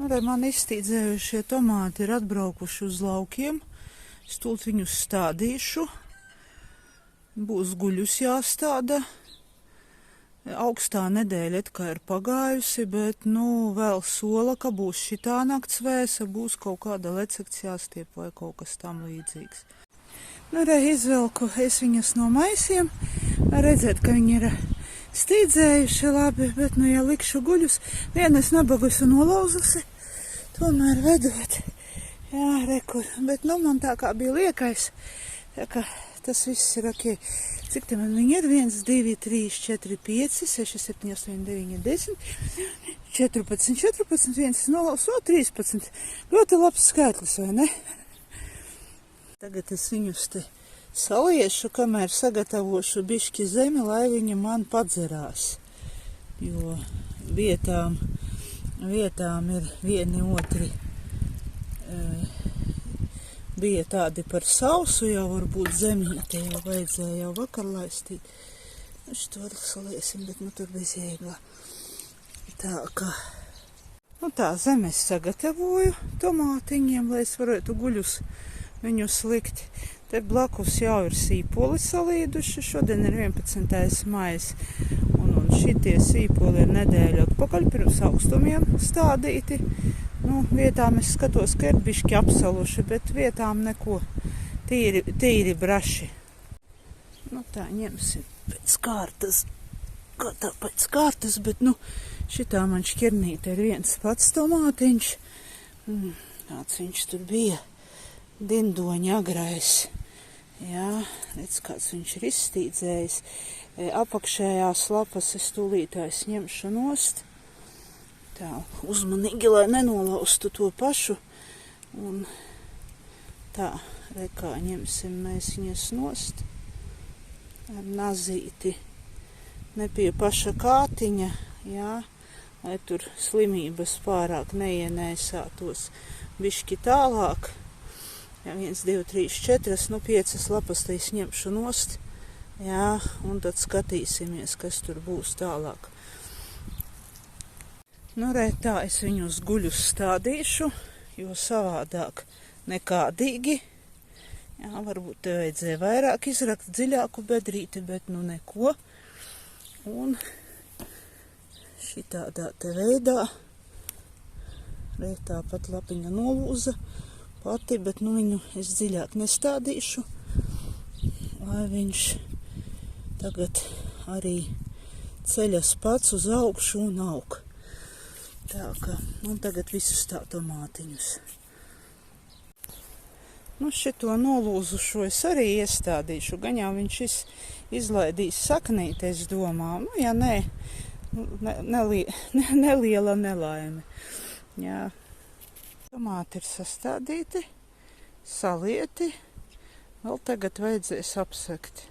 Nu, re, man izstīdzējušie tomāti ir atbraukuši uz laukiem. Es tūlīt viņus stādīšu. Būs guļus jāstāda. Augstā nedēļa kā ir pagājusi, bet, vēl sola, ka būs šitā nakts vēsa, būs kaut kāda lecekts jāstiep vai kaut kas tam līdzīgs. Nu, re, izvelku es viņas no maisiem. Redzēt, ka viņi ir stīdzējuši labi, bet, ja likšu guļus, viena es nabagusi nolauzusi, tomēr vedot. Jā, rekur, bet, man tā kā bija liekais, tā kā tas viss ir ok. Cik te man viņi ir? 1, 2, 3, 4, 5, 6, 7, 8, 9, 10, 14, 14, 1 nolauzu, 13. Ļoti labs skaitlis, vai ne? Tagad es viņus te saliešu, kamēr sagatavošu bišķi zemi, lai viņa man padzerās. Jo vietām ir vieni otri bija tādi par sausu, jau varbūt zemīte jau vajadzēja jau vakar laistīt. Šito saliesim, bet tur bez jēgā. Tā kā. Tā zemes sagatavoju tomātiņiem, lai es varētu guļus viņus likt. Te blakus jau ir sīpoli salīduši. Šodien ir 11. maijs. Un šitie sīpoli ir nedēļu atpakaļ pirms augstumiem stādīti. Vietām es skatos, ka ir bišķi apsaluši, bet vietām neko. Tīri braši. Tā ņemsim pēc kārtas. Tā pēc kārtas, bet šitā man šķirnīte ir viens pats tomātiņš. Tāds viņš tur bija. Dindoņa agrais. Jā, redz, kāds viņš ir izstīdzējis. Apakšējās lapas es tūlītājs ņemšu nost. Tā, uzmanīgi, lai nenolaustu to pašu. Un tā, rekā ņemsim mēs viņas nost. Ar nazīti. Ne pie paša kātiņa, jā, lai tur slimības pārāk neienēsātos. Bišķi tālāk. Jā, 1, 2, 3, 4, 5 lapas te es ņemšu nost. Jā, un tad skatīsimies, kas tur būs tālāk. Re, tā es viņus guļus stādīšu, jo savādāk nekādīgi. Jā, varbūt te vajadzēja vairāk izrakt dziļāku bedrīti, bet neko. Un šitādā te veidā. Re, tāpat lapiņa nolūza pati, bet viņu es dziļāk nestādīšu, lai viņš tagad arī ceļas pats uz augšu un aug. Tā kā, tagad visus tā tomātiņus. Šito nolūzušo es arī iestādīšu, gan jau viņš izlaidīs saknīt, es domāju. Ja nē, neliela nelaime. Jā. Tomāti ir sastādīti, salieti, vēl tagad vajadzēs apsekt.